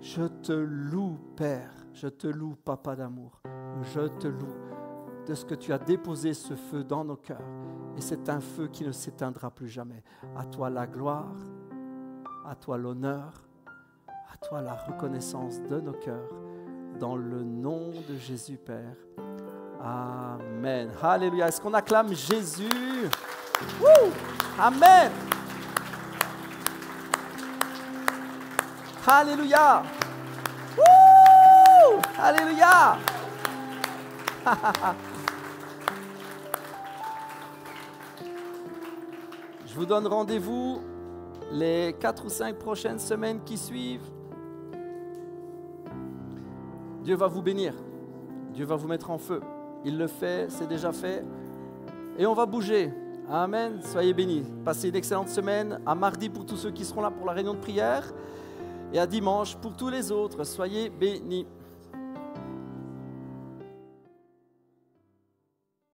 Je te loue, Père. Je te loue, Papa d'amour. Je te loue de ce que tu as déposé ce feu dans nos cœurs. Et c'est un feu qui ne s'éteindra plus jamais. À toi la gloire, à toi l'honneur, à toi la reconnaissance de nos cœurs. Dans le nom de Jésus, Père. Amen. Alléluia. Est-ce qu'on acclame Jésus? Woo! Amen. Alléluia. Woo! Alléluia. Je vous donne rendez-vous les 4 ou 5 prochaines semaines qui suivent. Dieu va vous bénir. Dieu va vous mettre en feu. Il le fait, c'est déjà fait. Et on va bouger. Amen. Soyez bénis. Passez une excellente semaine. À mardi pour tous ceux qui seront là pour la réunion de prière. Et à dimanche pour tous les autres. Soyez bénis.